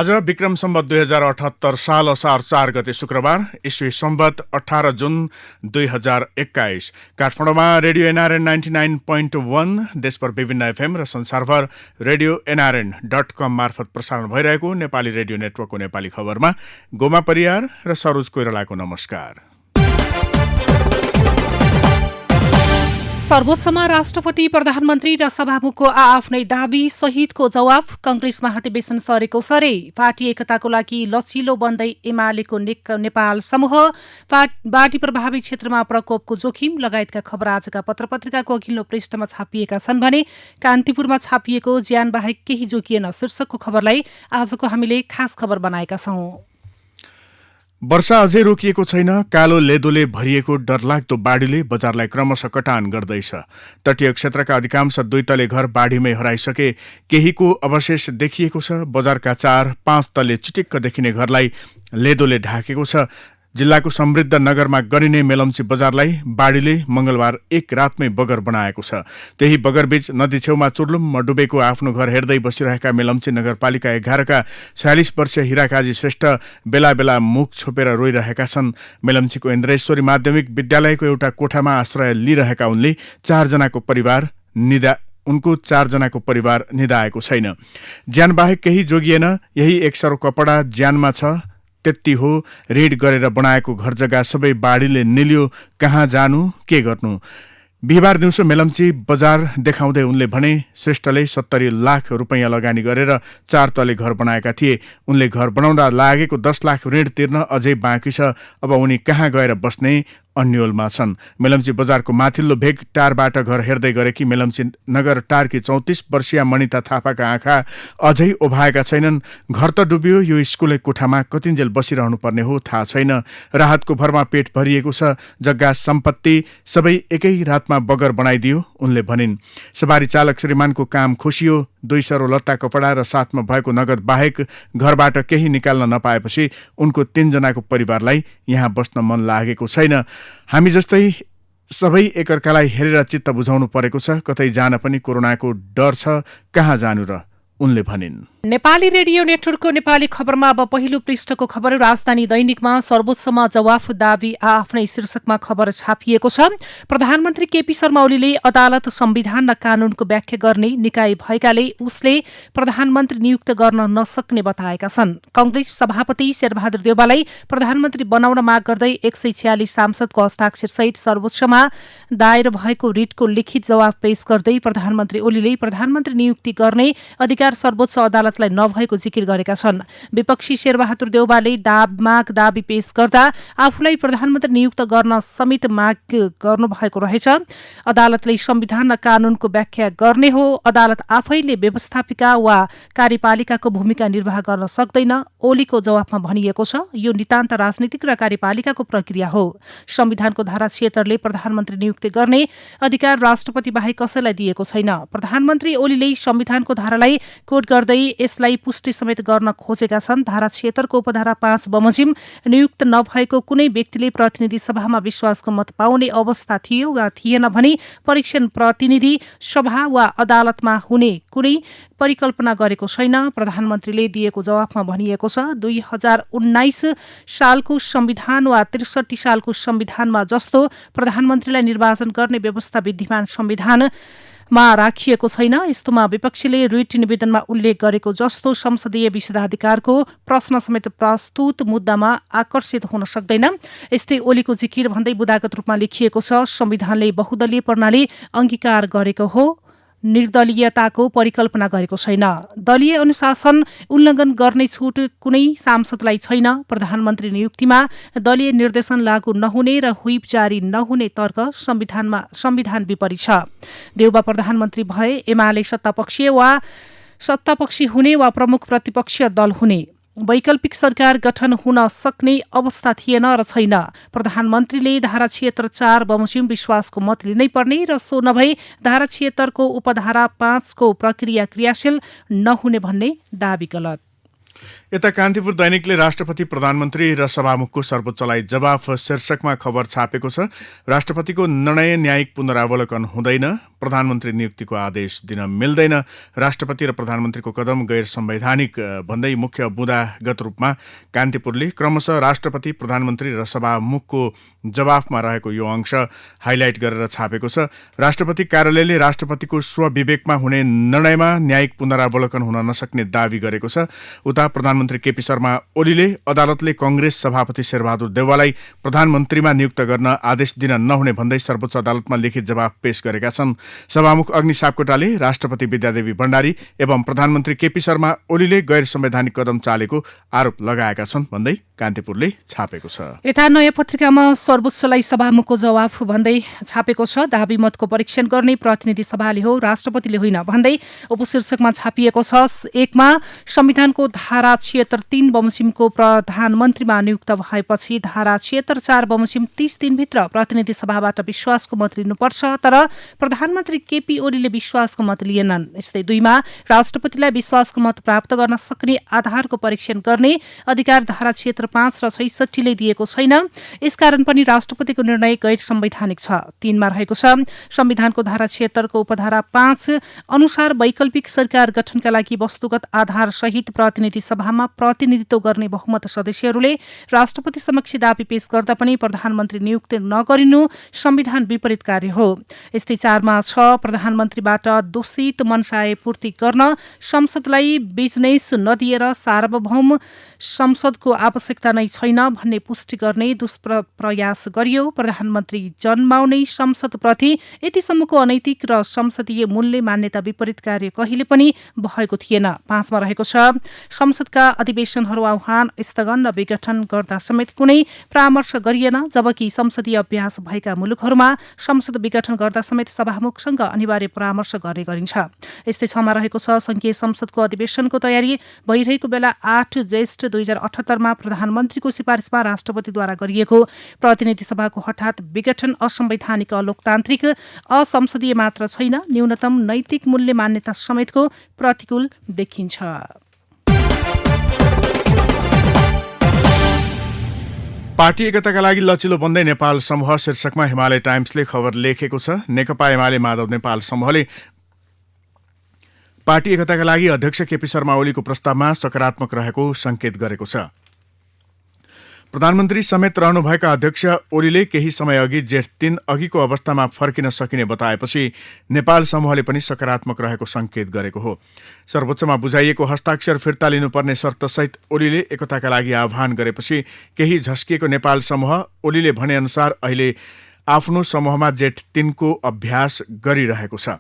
आज विक्रम सम्वत 2078 साल असार 4 गते शुक्रबार, ईस्वी सम्वत 18 जुन 2021। काठमाडौँमा रेडियो एनआरएन 99.1, देशभर विभिन्न एफएम र संसारभर रेडियो NRN.com मार्फत प्रसारण भइरहेको नेपाली रेडियो नेटवर्कको नेपाली खबरमा गोमा परियार र सरोज कोइरालाको नमस्कार। सर्वोच्चमा राष्ट्रपति, प्रधानमन्त्री र सभामुखको आआफ्नै दाबी सहितको जवाफ। कांग्रेस महाधिवेशन सरेको सरे, पार्टी एकताको लागि लचिलो बन्दै एमालेको नेपाल समूह। बाढी प्रभावित क्षेत्रमा प्रकोपको जोखिम लगायतका खबर आजका पत्रपत्रिकाको अघिल्लो पृष्ठमा छापिएका छन् भने कान्तिपुरमा छापिएको ज्यान बाहेक केही जोगिएन शीर्षकको खबरलाई आजको हामीले खास खबर बनाएका छौं। वर्षा अझै रोकिएको छैन। कालो लेदोले भरिएको डरलाग्दो बाढीले बजारलाई क्रमशः कटान गर्दैछ। तटीय क्षेत्रका अधिकांश 2 तले घर बाढीमै हराइसके, केहीको अवशेष देखिएको छ। बजारका 4-5 तले चिटिक्क देखिने घरलाई लेदोले ढाकेको छ। जिल्लाको समृद्ध नगरमा गरिने मेलम्ची बजारलाई बाढीले मंगलबार एक रातमै बगर बनाएको छ। त्यही बगरबीच नदी छेउमा चुर्लुम्म डुबेको आफ्नो घर हेर्दै बसिरहेका मेलम्ची नगरपालिका 11 का 46 वर्षीय हिराकाजी श्रेष्ठ बेला बेला मुख छोपेर रोइरहेका छन्। मेलम्चीको इन्द्रेश्वरी माध्यमिक विद्यालयको एउटा कोठामा आश्रय लिइरहेका उनको 4 जनाको परिवार निधाएको छैन। ज्यान बाहेक केही जोगिएन। यही एक सरो कपडा ज्यानमा छ। त्यति हो, ऋण गरेर बनाएको घर जग्गा सबै बाढीले निल्यो। कहाँ जानु, के गर्नु? बिहिबार दिउँसो मेलम्ची बजार देखाउँदै उनले भने, श्रेष्ठले 70 लाख रुपैयाँ लगानी गरेर 4 तले घर बनाएका थिए। उनले घर बनाउँदा लागेको 10 लाख ऋण तिर्न अझै बाँकी छ। अब उनी कहाँ गएर बस्ने अन्यलमा छन्। मेलम्ची बजारको माथिल्लो भेग टारबाट घर हेर्दै गरेकी मेलम्ची नगर टारकी 34 वर्षीय मणिता थापाका आँखा अझै ओभाएका छैनन्। घर त डुब्यो, यो स्कुले कोठामा कतिन्जेल बसिरहनु पर्ने हो थाहा छैन। राहतको भरमा पेट भरिएको छ। जग्गा सम्पत्ति सबै एकै रातमा बगर बनाइदियो, उनले भनिन्। सवारी चालक श्रीमानको काम खोसियो। 2 सरो लत्ता कपडा र साथमा भएको नगद बाहेक घरबाट केही निकाल्न नपाएपछि उनको 3 जनाको परिवारलाई यहाँ बस्न मन लागेको छैन। हामी जस्तै सबै एकअर्कालाई हेरेर चित्त बुझाउनु परेको छ। कतै जान पनि कोरोनाको डर छ। कहाँ जानु र, उनले भनिन्। नेपाली रेडियो नेटवर्कको नेपाली खबरमा अब पहिलो पृष्ठको खबर। राजधानी दैनिकमा सर्वोच्चमा जवाफ दाबी आफ्नै शीर्षकमा खबर छापिएको छ। प्रधानमन्त्री केपी शर्मा ओलीले अदालत संविधान र कानूनको व्याख्या गर्ने निकाय भएकाले उसले प्रधानमन्त्री नियुक्त गर्न नसक्ने बताएका छन्। कांग्रेस सभापति शेरबहादुर देउवालाई प्रधानमन्त्री बनाउन माग गर्दै 146 सांसदको हस्ताक्षरसहित सर्वोच्चमा दायर भएको रिटको लिखित जवाफ पेश गर्दै प्रधानमन्त्री ओलीले प्रधानमन्त्री नियुक्ति गर्ने अधिकार सर्वोच्च अदालतलाई नभएको जिकिर गरेका छन्। विपक्षी शेरबहादुर देउवाले माग दाबी पेश गर्दा आफूलाई प्रधानमन्त्री नियुक्त गर्न समेत माग गर्नुभएको रहेछ। अदालतले संविधान र कानूनको व्याख्या गर्ने हो। अदालत आफैले व्यवस्थापिका वा कार्यपालिकाको भूमिका निर्वाह गर्न सक्दैन, ओलीको जवाफमा भनिएको छ। यो नितान्त राजनीतिक र कार्यपालिकाको प्रक्रिया हो। संविधानको धारा 76ले प्रधानमन्त्री नियुक्ति गर्ने अधिकार राष्ट्रपति बाहेक कसैलाई दिएको छैन। प्रधानमन्त्री ओलीले संविधानको धारालाई कोट गर्दै यसलाई पुष्टि समेत गर्न खोजेका छन्। धारा 76को उपधारा 5 बमोजिम नियुक्त नभएको कुनै व्यक्तिले प्रतिनिधि सभामा विश्वासको मत पाउने अवस्था थियो वा थिएन भने परीक्षण प्रतिनिधि सभा वा अदालतमा हुने कुनै परिकल्पना गरेको छैन। प्रधानमन्त्रीले दिएको जवाफमा भनिएको छ, 2019 सालको संविधान वा 63 सालको संविधानमा जस्तो प्रधानमन्त्रीलाई निर्वाचन गर्ने व्यवस्था विद्यमान संविधानमा राखिएको छैन। यस्तोमा विपक्षीले रिट निवेदनमा उल्लेख गरेको जस्तो संसदीय विशेषाधिकारको प्रश्न समेत प्रस्तुत मुद्दामा आकर्षित हुन सक्दैन। यस्तै ओलीको जिकिर भन्दै बुदागत रूपमा लेखिएको छ, संविधानले बहुदलीय प्रणाली अंगीकार गरेको हो, निर्दलीयताको परिकल्पना गरेको छैन। दलीय अनुशासन उल्लङ्घन गर्ने छुट कुनै सांसदलाई छैन। प्रधानमन्त्री नियुक्तिमा दलीय निर्देशन लागू नहुने र व्हिप जारी नहुने तर्क संविधान विपरीत छ। देउवा प्रधानमन्त्री भए एमाले सत्तापक्षी हुने वा प्रमुख प्रतिपक्षीय दल हुने। वैकल्पिक सरकार गठन हुन सक्ने अवस्था थिएन र छैन। प्रधानमन्त्रीले धारा 76(4) बमोजिम विश्वासको मत लिनै पर्ने र सो नभई धारा 76 को उपधारा 5 को प्रक्रिया क्रियाशील नहुने भन्ने दाबी गलत। यता कान्तिपुर दैनिकले राष्ट्रपति प्रधानमन्त्री र सभामुखको सर्वोच्चलाई जवाफ शीर्षकमा खबर छापेको छ। राष्ट्रपतिको निर्णय न्यायिक पुनरावलोकन हुँदैन, प्रधानमन्त्री नियुक्तिको आदेश दिन मिल्दैन, राष्ट्रपति र प्रधानमन्त्रीको कदम गैर संवैधानिक भन्दै मुख्य बुँदागत रूपमा कान्तिपुरले क्रमशः राष्ट्रपति, प्रधानमन्त्री र सभामुखको जवाफमा रहेको यो अंश हाइलाइट गरेर छापेको छ। राष्ट्रपति कार्यालयले राष्ट्रपतिको स्वविवेकमा हुने निर्णयमा न्यायिक पुनरावलोकन हुन नसक्ने दावी गरेको छ। उता प्रधानमन्त्री केपी शर्मा ओलीले अदालतले कंग्रेस सभापति शेरबहादुर देउवालाई प्रधानमन्त्रीमा नियुक्त गर्न आदेश दिन नहुने भन्दै सर्वोच्च अदालतमा लिखित जवाफ पेश गरेका छन्। सभामुख अग्नि सापकोटाले राष्ट्रपति विद्यादेवी भण्डारी एवं प्रधानमन्त्री केपी शर्मा ओलीले गैर संवैधानिक कदम चालेको आरोप लगाएका छन् भन्दै कान्तिपुरले छापेको छ। यता नयाँ पत्रिकामा सर्वोच्चलाई सभामुखको जवाफ भन्दै छापेको छ। दाबी मतको परीक्षण गर्ने प्रतिनिधि सभाले हो, राष्ट्रपतिले होइन भन्दै उपशीर्षकमा छापिएको छ। एकमा संविधानको धारा 76(3) बमोजिमको प्रधानमन्त्रीमा नियुक्त भएपछि धारा 76(4) बमोजिम 30 दिनभित्र प्रतिनिधि सभाबाट विश्वासको मत लिनुपर्छ, तर प्रधानमन्त्री केपी ओलीले विश्वासको मत लिएनन्। यस्तै 2 मा राष्ट्रपतिलाई विश्वासको मत प्राप्त गर्न सक्ने आधारको परीक्षण गर्ने अधिकार धारा 75 र 66 ले दिएको छैन, यसकारण पनि राष्ट्रपतिको निर्णय गैर संवैधानिक छ। 3 मा रहेको छ संविधानको धारा 76 को उपधारा 5 अनुसार वैकल्पिक सरकार गठनका लागि वस्तुगत आधार सहित प्रतिनिधि सभामा प्रतिनिधित्व गर्ने बहुमत सदस्यहरूले राष्ट्रपति समक्ष दाबी पेश गर्दा पनि प्रधानमन्त्री नियुक्त नगरिनु संविधान विपरीत कार्य हो। यस्तै 4 मा छ प्रधानमन्त्रीबाट दूषित मनसाय पूर्ति गर्न संसदलाई बिजनेस नदिएर सार्वभौम संसदको आवश्यकता नै छैन भन्ने पुष्टि गर्ने दुष्प्रयास गरियो। प्रधानमन्त्री जन्माउने संसदप्रति यतिसम्मको अनैतिक र संसदीय मूल्य मान्यता विपरीत कार्य कहिले पनि भएको थिएन। 5 मा रहेको छ संसदका अधिवेशनहरू आह्वान, स्थगन र विघटन गर्दा समेत कुनै परामर्श गरिएन, जबकि संसदीय अभ्यास भएका मुलुकहरूमा संसद विघटन गर्दा समेत सभामुखसँग अनिवार्य परामर्श गर्ने गरिन्छ। यस्तै 6 मा रहेको छ संघीय संसदको अधिवेशनको तयारी भइरहेको बेला 8 ज्येष्ठ 2078 मा प्रधानमन्त्रीको सिफारिसमा राष्ट्रपतिद्वारा गरिएको प्रतिनिधि सभाको हठात विघटन असंवैधानिक, अलोकतान्त्रिक, असंसदीय मात्र छैन, न्यूनतम नैतिक मूल्य मान्यता समेतको प्रतिकूल देखिन्छ। पार्टी एकताका लागि लचिलो बन्दै नेपाल समूह शीर्षकमा हिमालय टाइम्सले खबर लेखेको छ। नेकपा एमाले माधव नेपाल समूहले पार्टी एकताका लागि अध्यक्ष केपी शर्मा ओलीको प्रस्तावमा सकारात्मक रहेको संकेत गरेको छ। प्रधानमन्त्री समेत रहनुभएका अध्यक्ष ओलीले केही समय अघि जेठ 3 अघिको अवस्थामा फर्किन सकिने बताएपछि नेपाल समूहले पनि सकारात्मक रहेको संकेत गरेको हो। सर्वोच्चमा बुझाइएको हस्ताक्षर फिर्ता लिनुपर्ने शर्तसहित ओलीले एकताका लागि आह्वान गरेपछि केही झस्किएको नेपाल समूह ओलीले भने अनुसार अहिले आफ्नो समूहमा जेठ 3 को अभ्यास गरिरहेको छ।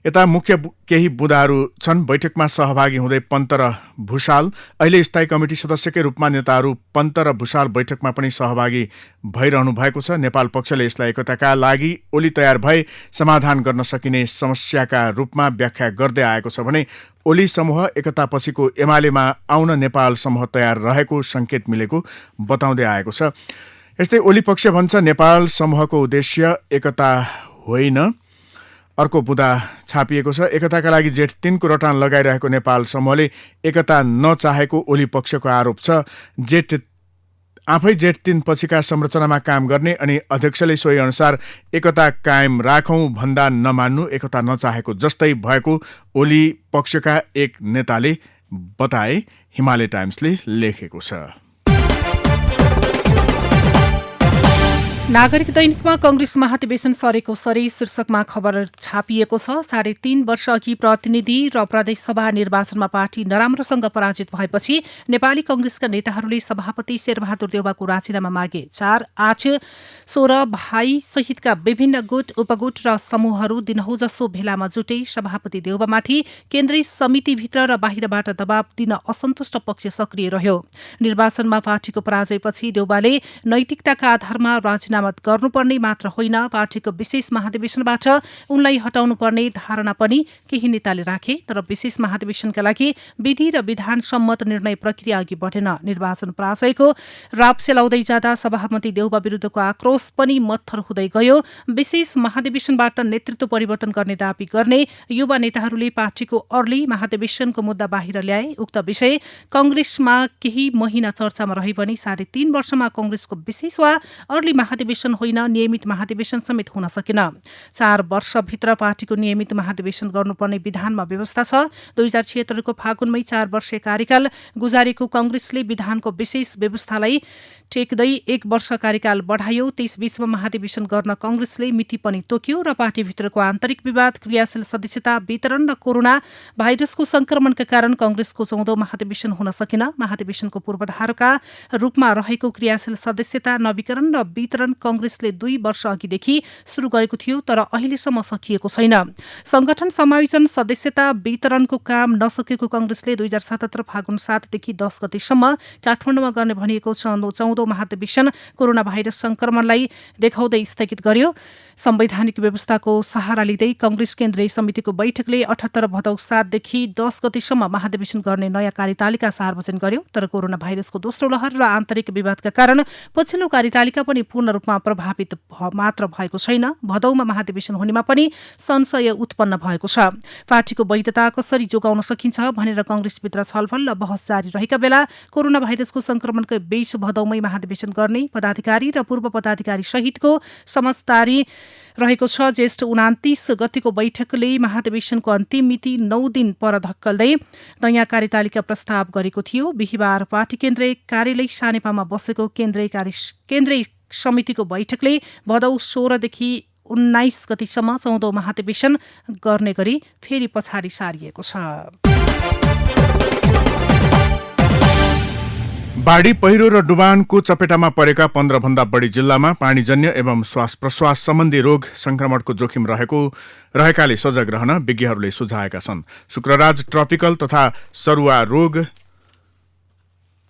यता मुख्य केही बुँदाहरू छन्। बैठकमा सहभागी हुँदै पन्त र भूषाल, अहिले स्थायी कमिटी सदस्यकै रूपमा नेताहरू पन्त र भूषाल बैठकमा पनि सहभागी भइरहनु भएको छ। नेपाल पक्षले यसलाई एकताका लागि ओली तयार भए समाधान गर्न सकिने समस्याका रूपमा व्याख्या गर्दै आएको छ भने ओली समूह एकतापछिको एमालेमा आउन नेपाल समूह तयार रहेको संकेत मिलेको बताउँदै आएको छ। यस्तै ओली पक्ष भन्छ नेपाल समूहको उद्देश्य एकता होइन। अर्को बुँदा छापिएको छ। एकताका लागि जेठ 3 को रटान लगाइरहेको नेपाल समूहले एकता नचाहेको ओली पक्षको आरोप छ। आफै जेठ 3 पछिका संरचनामा काम गर्ने अनि अध्यक्षले सोही अनुसार एकता कायम राखौं भन्दा नमान्नु एकता नचाहेको जस्तै भएको ओली पक्षका एक नेताले बताए, हिमालय टाइम्सले लेखेको छ। नागरिक दैनिकमा कंग्रेस महाधिवेशन सरेको सरी शीर्षकमा खबर छापिएको छ। 3.5 वर्ष अघि प्रतिनिधि र प्रदेश सभा निर्वाचनमा पार्टी नराम्रोसँग पराजित भएपछि नेपाली कंग्रेसका नेताहरूले सभापति शेरबहादुर देउवाको राजीनामा मागे। 4, 8, 16 भाइ सहितका विभिन्न गुट, उपगुट र समूहहरू दिनहुजसो भेलामा जुटे। सभापति देउवामाथि केन्द्रीय समितिभित्र र बाहिरबाट दबाव दिन असन्तुष्ट पक्ष सक्रिय रह्यो। निर्वाचनमा पार्टीको पराजयपछि देउवाले नैतिकताका आधारमा राजीनामा नामत गर्नुपर्ने मात्र होइन, पार्टीको विशेष महाधिवेशनबाट उनलाई हटाउनुपर्ने धारणा पनि केही नेताले राखे। तर विशेष महाधिवेशनका लागि विधि र विधान सम्मत निर्णय प्रक्रिया अघि बढेन। निर्वाचन पराजयको राप सेलाउँदै जाँदा सभापति देउबा विरुद्धको आक्रोश पनि मत्थर हुँदै गयो। विशेष महाधिवेशनबाट नेतृत्व परिवर्तन गर्ने दावी गर्ने युवा नेताहरूले पार्टीको अर्ली महाधिवेशनको मुद्दा बाहिर ल्याए। उक्त विषय कंग्रेसमा केही महिना चर्चामा रहे पनि 3.5 वर्षमा कंग्रेसको विशेष वा अर्ली महाधिवेशन होइन, नियमित महाधिवेशन समेत हुन सकेन। 4 वर्षभित्र पार्टीको नियमित महाधिवेशन गर्नुपर्ने विधानमा व्यवस्था छ। 2076 को फागुनमै 4 वर्षीय कार्यकाल गुजारेको कंग्रेसले विधानको विशेष व्यवस्थालाई टेक्दै 1 वर्ष कार्यकाल बढायो। त्यस बीचमा महाधिवेशन गर्न कंग्रेसले मिति पनि तोक्यो र पार्टीभित्रको आन्तरिक विवाद, क्रियाशील सदस्यता वितरण र कोरोना भाइरसको संक्रमणका कारण कंग्रेसको 14औं महाधिवेशन हुन सकेन। महाधिवेशनको पूर्वधारका रूपमा रहेको क्रियाशील सदस्यता नवीकरण र वितरण कंग्रेसले 2 वर्ष अघिदेखि शुरू गरेको थियो, तर अहिलेसम्म सकिएको छैन। संगठन समायोजन सदस्यता वितरणको काम नसकेको कंग्रेसले 2077 फागुन 7 देखि 10 गतेसम्म काठमाडौँमा गर्ने भनिएको 14औं महाधिवेशन कोरोना भाइरस संक्रमणलाई देखाउँदै स्थगित गर्यो। संवैधानिक व्यवस्थाको सहारा लिँदै कंग्रेस केन्द्रीय समितिको बैठकले 78 भदौ 7 देखि 10 गतेसम्म महाधिवेशन गर्ने नयाँ कार्यतालिका सार्वजनिक गर्यो। तर कोरोना भाइरसको दोस्रो लहर र आन्तरिक विवादका कारण पछिल्लो कार्यतालिका पनि पूर्ण रूपमा प्रभावित मात्र भएको छैन, भदौमा महाधिवेशन हुनेमा पनि संशय उत्पन्न भएको छ। पार्टीको वैधता कसरी जोगाउन सकिन्छ भनेर कंग्रेसभित्र छलफल र बहस जारी रहेका बेला कोरोना भाइरसको संक्रमणको बीच भदौमै महाधिवेशन गर्ने पदाधिकारी र पूर्व पदाधिकारी सहितको समझदारी रहेको छ। ज्येष्ठ 29 गतिको बैठकले महाधिवेशनको अन्तिम मिति 9 दिन पर धक्कल्दै नयाँ कार्यतालिका प्रस्ताव गरेको थियो। बिहिबार पार्टी केन्द्रीय कार्यालय सानेपामा बसेको केन्द्रीय समितिको बैठकले भदौ 16 देखि 19 गतिसम्म 14औं महाधिवेशन गर्ने गरी फेरि पछाडि सारिएको छ। बाढी पहिरो र डुबानको चपेटामा परेका 15 भन्दा बढी जिल्लामा पानीजन्य एवं श्वास प्रश्वास सम्बन्धी रोग संक्रमणको जोखिम रहेकाले सजग रहन विज्ञहरूले सुझाएका छन्। शुक्रराज ट्रपिकल तथा सरुवा रोग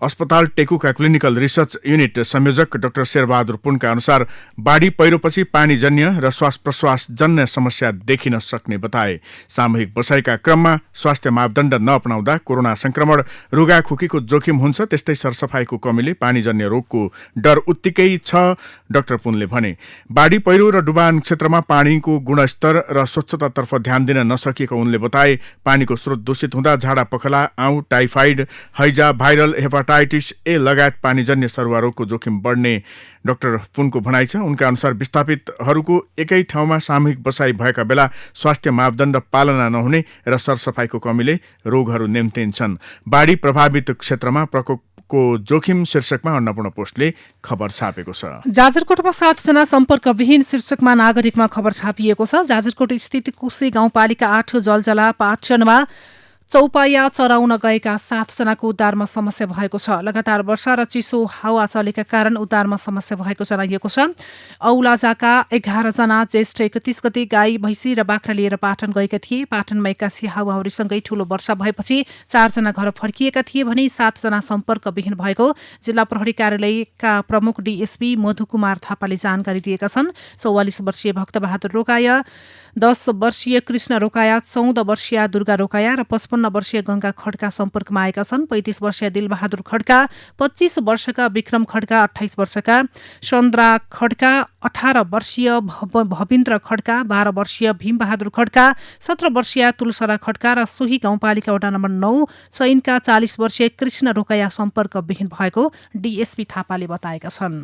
अस्पताल टेकुका क्लिनिकल रिसर्च युनिट संयोजक डाक्टर शेरबहादुर पुनका अनुसार बाढी पहिरोपछि पानीजन्य र श्वास प्रश्वास जन्य समस्या देखिन सक्ने बताए। सामूहिक बसाइका क्रममा स्वास्थ्य मापदण्ड नअपनाउँदा कोरोना संक्रमण रुगाखुकीको जोखिम हुन्छ। त्यस्तै सरसफाईको कमीले पानीजन्य रोगको डर उत्तिकै छ, डाक्टर पुनले भने। बाढी पहिरो र डुबान क्षेत्रमा पानीको गुणस्तर र स्वच्छतातर्फ ध्यान दिन नसकिएको उनले बताए। पानीको स्रोत दूषित हुँदा झाडा पखला, आउँ, टाइफाइड, हैजा, भाइरल हेपाटाइटिस ए लगायत पानीजन्य सरुवा रोगको जोखिम बढ्ने डाक्टर पुनको भनाइ छ। उनका अनुसार विस्थापितहरूको एकै ठाउँमा सामूहिक बसाई भएका बेला स्वास्थ्य मापदण्ड पालना नहुने र सरसफाईको कमीले रोगहरू निम्तिन्छन्। बाढी प्रभावित क्षेत्रमा प्रकोपको जोखिम शीर्षकमा अन्नपूर्ण पोस्टले खबर छापेको छ। जाजरकोटमा 7 जना सम्पर्कविहीन शीर्षकमा नागरिकमा खबर छापिएको छ। जाजरकोट स्थित कुसे गाउँपालिका 8 जलजला पाटनमा चौपाया चराउन गएका 7 जनाको उद्धारमा समस्या भएको छ। लगातार वर्षा र चिसो हावा चलेका कारण उद्धारमा समस्या भएको जनाइएको छ। औलाजाका 11 जना ज्येष्ठ 31 गते गाई, भैँसी र बाख्रा लिएर पाटन गएका थिए। पाटनमा एक्कासी हावाहुरीसँगै ठूलो वर्षा भएपछि 4 जना घर फर्किएका थिए भने 7 जना सम्पर्कविहीन भएको जिल्ला प्रहरी कार्यालयका प्रमुख डीएसपी मधुकुमार थापाले जानकारी दिएका छन्। 44 वर्षीय भक्तबहादुर रोकाया, 10 वर्षीय कृष्ण रोकाया, 14 वर्षीय दुर्गा रोकाया र 55 वर्षीय गंगा खड्का सम्पर्कमा आएका छन्। 35 वर्षीय दिलबहादुर खड्का, 25 वर्षका विक्रम खड्का, 28 वर्षका चन्द्रा खड्का, 18 वर्षीय भविन्द्र खड्का, 12 वर्षीय भीमबहादुर खड्का, 17 वर्षीय तुलसरा खड्का र सोही गाउँपालिका वडा नम्बर 9 चैनका 40 वर्षीय कृष्ण रोकाया सम्पर्कविहीन भएको डीएसपी थापाले बताएका छन्।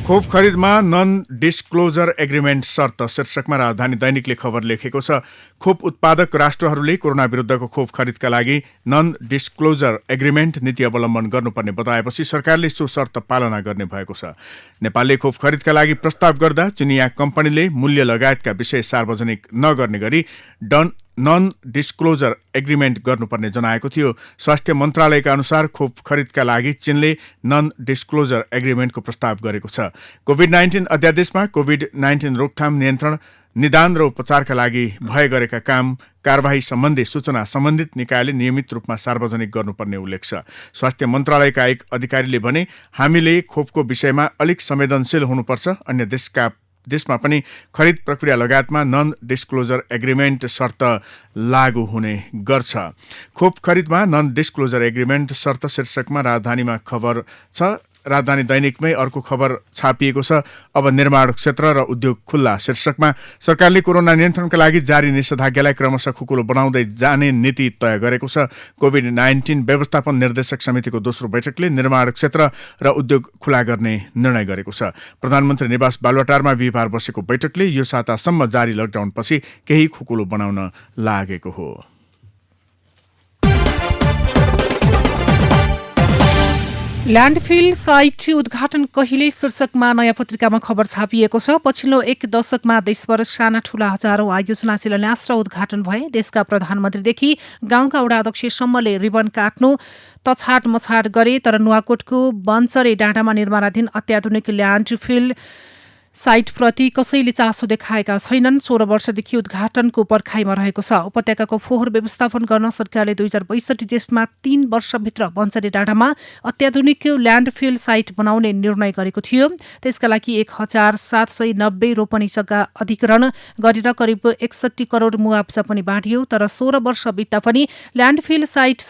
खोप खरिदमा नन डिस्क्लोजर एग्रिमेन्ट शर्त शीर्षकमा राजधानी दैनिकले खबर लेखेको छ। खोप उत्पादक राष्ट्रहरूले कोरोना विरुद्धको खोप खरिदका लागि नन डिस्क्लोजर एग्रिमेन्ट नीति अवलम्बन गर्नुपर्ने बताएपछि सरकारले सो शर्त पालना गर्ने भएको छ। नेपालले खोप खरिदका लागि प्रस्ताव गर्दा चिनिया कम्पनीले मूल्य लगायतका विषय सार्वजनिक नगर्ने गरी नन डिस्क्लोजर एग्रिमेन्ट गर्नुपर्ने जनाएको थियो। स्वास्थ्य मन्त्रालयका अनुसार खोप खरिदका लागि चीनले नन डिस्क्लोजर एग्रिमेन्टको प्रस्ताव गरेको छ। कोभिड-19 अध्यादेशमा कोभिड-19 रोकथाम, नियन्त्रण निदान र उपचारका लागि भए गरेका काम कारबाही सम्बन्धी सूचना सम्बन्धित निकायले नियमित रूपमा सार्वजनिक गर्नुपर्ने उल्लेख छ। स्वास्थ्य मन्त्रालयका एक अधिकारीले भने, हामीले खोपको विषयमा अलिक संवेदनशील हुनुपर्छ। अन्य देशमा पनि खरिद प्रक्रिया लगायतमा नन डिस्क्लोजर एग्रिमेन्ट शर्त लागू हुने गर्छ। खोप खरिदमा नन डिस्क्लोजर एग्रिमेन्ट शर्त शीर्षकमा राजधानीमा खबर छ। राजधानी दैनिकमै अर्को खबर छापिएको छ। अब निर्माण क्षेत्र र उद्योग खुल्ला शीर्षकमा सरकारले कोरोना नियन्त्रणका लागि जारी निषेधाज्ञालाई क्रमशः खुकुलो बनाउँदै जाने नीति तय गरेको छ। कोभिड-19 व्यवस्थापन निर्देशक समितिको दोस्रो बैठकले निर्माण क्षेत्र र उद्योग खुला गर्ने निर्णय गरेको छ। प्रधानमन्त्री निवास बालुवाटारमा बिहिबार बसेको बैठकले यो सातासम्म जारी लकडाउनपछि केही खुकुलो बनाउन लागेको हो। ल्यान्डफिल साइट उद्घाटन कहिले शीर्षकमा नयाँ पत्रिकामा खबर छापिएको छ। पछिल्लो एक दशकमा देशभर साना ठूला हजारौं आयोजना शिलान्यास र उद्घाटन भए। देशका प्रधानमन्त्रीदेखि गाउँका वडाध्यक्षसम्मले रिबन काट्नु तछाट मछाट गरे। तर नुवाकोटको बन्चरे डाँडामा निर्माणाधीन अत्याधुनिक ल्यान्डफिल साइटप्रति कसैले चासो देखाएका छैनन्। 16 वर्षदेखि उद्घाटनको पर्खाइमा रहेको छ। उपत्यकाको फोहोर व्यवस्थापन गर्न सरकारले 2062 जेष्ठमा 3 वर्षभित्र बन्चरे डाँडामा अत्याधुनिक ल्यान्डफिल साइट बनाउने निर्णय गरेको थियो। त्यसका लागि 1790 रोपनी जग्गा अधिग्रहण गरेर करिब 61 करोड मुआवजा पनि बाँडियो। तर 16 वर्ष बित्दा पनि ल्यान्डफिल साइट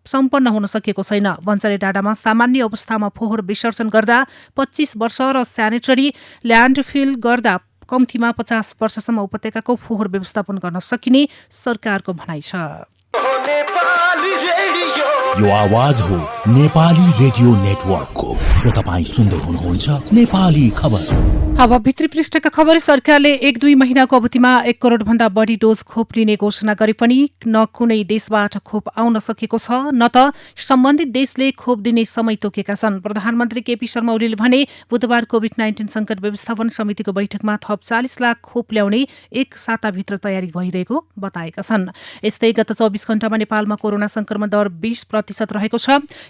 सम्पन्न हुन सकेको छैन। बन्चरे डाँडामा सामान्य अवस्थामा फोहोर विसर्जन गर्दा 25 वर्ष र स्यानिटरी ल्यान्डफिल गर्दा कम्तीमा 50 वर्षसम्म उपत्यकाको फोहोर व्यवस्थापन गर्न सकिने सरकारको भनाइ छ। यो आवाज हो नेपाली रेडियो नेटवर्कको र तपाईँ सुन्दै हुनुहुन्छ नेपाली खबर। अब भित्री पृष्ठका खबर। सरकारले 1-2 महिनाको अवधिमा 1 करोड भन्दा बढी डोज खोप लिने घोषणा गरे पनि न कुनै देशबाट खोप आउन सकेको छ, न त सम्बन्धित देशले खोप दिने समय तोकेका छन्। प्रधानमन्त्री केपी शर्मा ओलीले भने बुधबार कोभिड-19 संकट व्यवस्थापन समितिको बैठकमा थप 40 लाख खोप ल्याउने एक साताभित्र तयारी भइरहेको बताएका छन्। यस्तै गत 24 घण्टामा नेपालमा कोरोना संक्रमण दर 20% रहेको छ।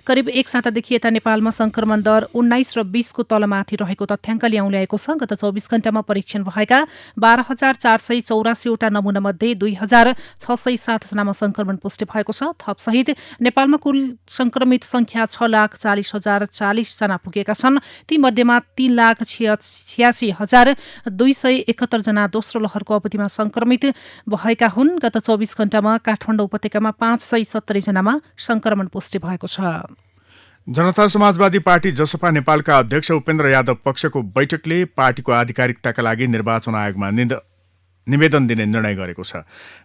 करिब एक सातादेखि यता नेपालमा संक्रमण दर 19 र 20 को तलमाथि रहेको तथ्याङ्क ल्याएको छ। गत 24 घण्टामा परीक्षण भएका 12,484 वटा नमूना मध्ये 2,607 जनामा संक्रमण पुष्टि भएको छ। थप सहित नेपालमा कुल संक्रमित संख्या 6,40,040 जना पुगेका छन्। ती मध्येमा 3,86,271 जना दोस्रो लहरको अवधिमा संक्रमित भएका हुन्। गत 24 घण्टामा काठमाडौँ उपत्यकामा 570 जनामा संक्रमण पुष्टि भएको छ। जनता समाजवादी पार्टी जसपा नेपालका अध्यक्ष उपेन्द्र यादव पक्षको बैठकले पार्टीको आधिकारिकताका लागि निर्वाचन आयोगमा निवेदन दिने निर्णय गरेको छ।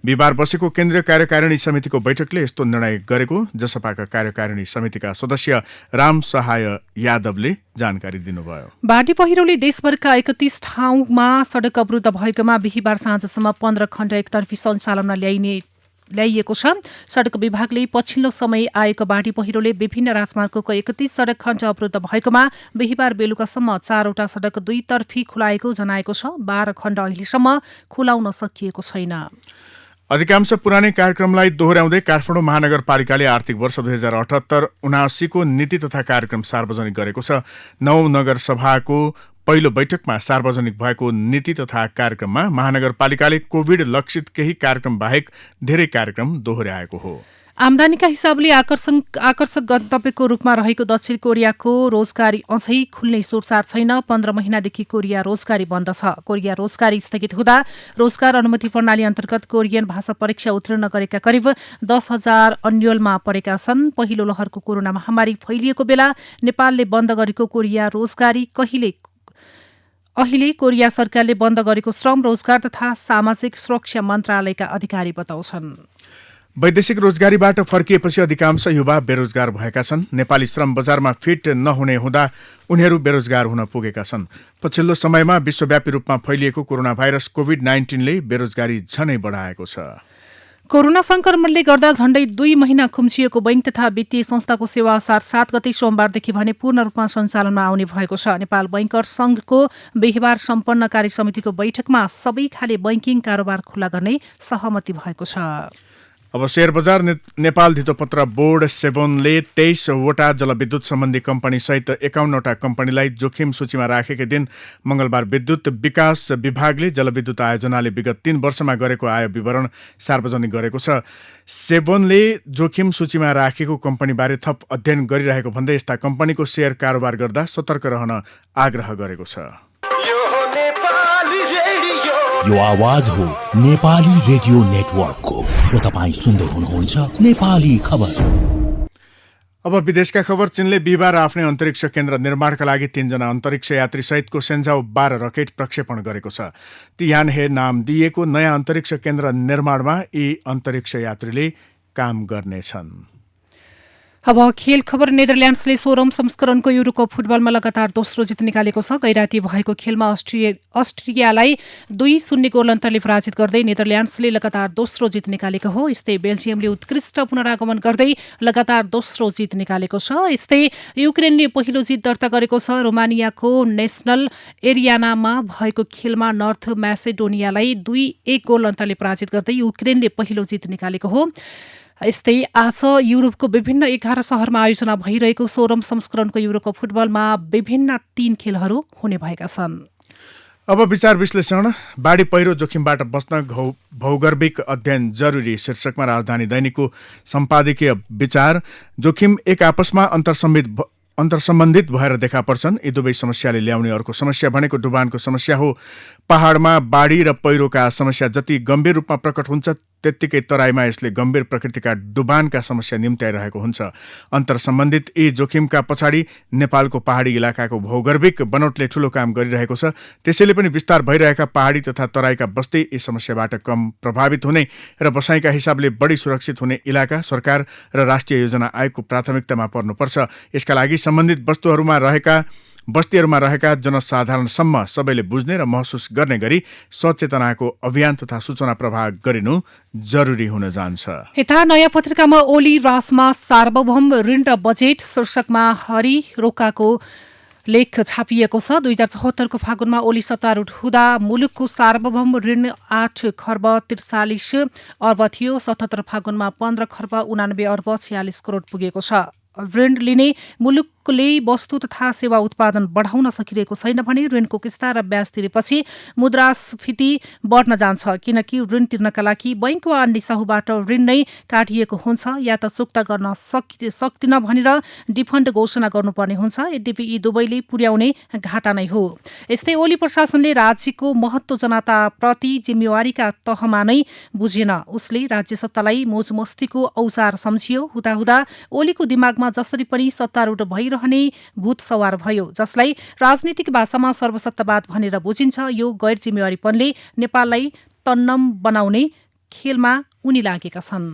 बिहिबार बसेको केन्द्रीय कार्यकारिणी समितिको बैठकले यस्तो निर्णय गरेको जसपाका कार्यकारिणी समितिका सदस्य राम सहाय यादवले जानकारी दिनुभयो। बाढी पहिरोले देशभरका 31 ठाउँमा सडक अवरुद्ध भएकोमा बिहिबार साँझसम्म 15 खण्ड एकतर्फी सञ्चालनमा ल्याइएको छ। सडक विभागले पछिल्लो समय आएको बाढी पहिरोले विभिन्न राजमार्गको 31 सडक खण्ड अवरुद्ध भएकोमा बिहिबार बेलुकासम्म 4 वटा सडक दुईतर्फी खुलाएको जनाएको छ। 12 खण्ड अहिलेसम्म खुलाउन सकिएको छैन। अधिकांश पुरानै कार्यक्रमलाई दोहोर्याउँदै काठमाडौँ महानगरपालिकाले आर्थिक वर्ष 2078-79 को नीति तथा कार्यक्रम सार्वजनिक गरेको छ। 9 नगरसभाको पहिलो बैठकमा सार्वजनिक भएको नीति तथा कार्यक्रममा महानगरपालिकाले कोभिड लक्षित केही कार्यक्रम बाहेक धेरै कार्यक्रम दोहोर्याएको हो। आमदानीका हिसाबले आकर्षक गन्तव्यको रूपमा रहेको दक्षिण कोरियाको रोजगारी अझै खुल्ने सुरसार छैन। 15 महिनादेखि कोरिया रोजगारी बन्द छ। कोरिया रोजगारी स्थगित हुँदा रोजगार अनुमति प्रणाली अन्तर्गत कोरियन भाषा परीक्षा उत्तीर्ण गरेका करिब 10,000 अन्यलमा परेका छन्। पहिलो लहरको कोरोना महामारी फैलिएको बेला नेपालले बन्द गरेको कोरिया रोजगारी अहिले कोरिया सरकारले बन्द गरेको श्रम रोजगार तथा सामाजिक सुरक्षा मन्त्रालयका अधिकारी बताउँछन्। वैदेशिक रोजगारीबाट फर्किएपछि अधिकांश युवा बेरोजगार भएका छन्। नेपाली श्रम बजारमा फिट नहुने हुँदा उनीहरू बेरोजगार हुन पुगेका छन्। पछिल्लो समयमा विश्वव्यापी रूपमा फैलिएको कोरोना भाइरस कोभिड-19ले बेरोजगारी झनै बढाएको छ। कोरोना संक्रमणले गर्दा झण्डै 2 महिना खुम्चिएको बैंक तथा वित्तीय संस्थाको सेवा असार 7 गते सोमबारदेखि भने पूर्ण रूपमा सञ्चालनमा आउने भएको छ। नेपाल बैंकर्स संघको बिहिबार सम्पन्न कार्य समितिको बैठकमा सबै खाले बैंकिङ कारोबार खुला गर्ने सहमति भएको छ। अब शेयर बजार नेपाल धितोपत्र बोर्ड सेभोनले 23वटा जलविद्युत सम्बन्धी कम्पनी सहित 51वटा कम्पनीलाई जोखिम सूचीमा राखेकै दिन मंगलबार विद्युत विकास विभागले जलविद्युत आयोजनाले विगत 3 वर्षमा गरेको आय विवरण सार्वजनिक गरेको छ। सेभोनले जोखिम सूचीमा राखेको कम्पनीबारे थप अध्ययन गरिरहेको भन्दै यस्ता कम्पनीको शेयर कारोबार गर्दा सतर्क रहन आग्रह गरेको छ। यो आवाज हो नेपाली रेडियो नेटवर्कको र तपाईँ सुन्दै हुनुहुन्छ नेपाली खबर। अब विदेशका खबर। चीनले बिहिबार आफ्नै अन्तरिक्ष केन्द्र निर्माणका लागि 3 जना अन्तरिक्ष यात्री सहितको सेन्जाओ 12 रकेट प्रक्षेपण गरेको छ। तियानहे नाम दिएको नयाँ अन्तरिक्ष केन्द्र निर्माणमा यी अन्तरिक्ष यात्रीले काम गर्नेछन्। अब खेल खबर। नेदरल्यान्ड्सले 16औं संस्करणको युरोकप फुटबलमा लगातार दोस्रो जित निकालेको छ। गैराती भएको खेलमा अस्ट्रियालाई 2-0 गोल अन्तरले पराजित गर्दै नेदरल्यान्ड्सले लगातार दोस्रो जित निकालेको हो। यस्तै बेल्जियमले उत्कृष्ट पुनरागमन गर्दै लगातार दोस्रो जित निकालेको छ। यस्तै युक्रेनले पहिलो जित दर्ता गरेको छ। रोमानियाको नेसनल एरियानामा भएको खेलमा नर्थ म्यासेडोनियालाई 2-1 गोल अन्तरले पराजित गर्दै युक्रेनले पहिलो जित निकालेको हो। यस्तै आज युरोपको विभिन्न 11 शहरमा आयोजना भइरहेको 16औं संस्करणको युरोकप फुटबलमा विभिन्न 3 खेलहरू हुने भएका छन्। अब विचार विश्लेषण। बाढी पहिरो जोखिमबाट बच्न भौगर्भिक अध्ययन जरुरी शीर्षकमा राजधानी दैनिकको सम्पादकीय विचार। जोखिम एक आपसमा अन्तर्सम्बन्धित भएर देखा पर्छन्। यी दुवै समस्याले ल्याउने अर्को समस्या भनेको डुबानको समस्या हो। पहाडमा बाढी र पहिरोका समस्या जति गम्भीर रूपमा प्रकट हुन्छ त्यत्तिकै तराईमा यसले गम्भीर प्रकृतिका डुबानका समस्या निम्त्याइरहेको हुन्छ। अन्तर्सम्बन्धित यी जोखिमका पछाडि नेपालको पहाडी इलाकाको भौगर्भिक बनोटले ठूलो काम गरिरहेको छ। त्यसैले पनि विस्तार भइरहेका पहाडी तथा तराईका बस्ती यी समस्याबाट कम प्रभावित हुने र बसाइका हिसाबले बढी सुरक्षित हुने इलाका सरकार र राष्ट्रिय योजना आयोगको प्राथमिकतामा पर्नुपर्छ। यसका लागि सम्बन्धित बस्तीहरूमा रहेका जनसाधारणसम्म सबैले बुझ्ने र महसुस गर्ने गरी सचेतनाको अभियान तथा सूचना प्रवाह गरिनु जरुरी हुन जान्छ। यता नयाँ पत्रिकामा ओली रासमा सार्वभौम ऋण र बजेट शीर्षकमा हरि रोकाको लेख छापिएको छ। 2074 को फागुनमा ओली सत्तारूढ हुँदा मुलुकको सार्वभौम ऋण 8 खर्ब 43 अर्ब थियो। 77 फागुनमा 15 खर्ब 89 अर्ब 46 करोड पुगेको छ। ऋण लिने मुलुकले वस्तु तथा सेवा उत्पादन बढाउन सकिरहेको छैन भने ऋणको किस्ता र ब्याज तिरेपछि मुद्रास्फीति बढ्न जान्छ। किनकि ऋण तिर्नका लागि बैंक वा अन्य साहुबाट ऋण नै काटिएको हुन्छ या त चुक्ता गर्न सक्दिन भनेर डिफन्ड घोषणा गर्नुपर्ने हुन्छ। यद्यपि यी दुवैले पुर्याउने घाटा नै हो। यस्तै ओली प्रशासनले राज्यको महत्त्व जनताप्रति जिम्मेवारीका तहमा नै बुझेन। उसले राज्य सत्तालाई मोजमस्तीको औजार सम्झियो। हुँदाहुँदा ओलीको दिमागमा जसरी पनि सत्तारूढ भइरहने भूत सवार भयो, जसलाई राजनीतिक भाषामा सर्वसत्तावाद भनेर बुझिन्छ। यो गैर जिम्मेवारीपनले नेपाललाई तन्नम बनाउने खेलमा उनी लागेका छन्।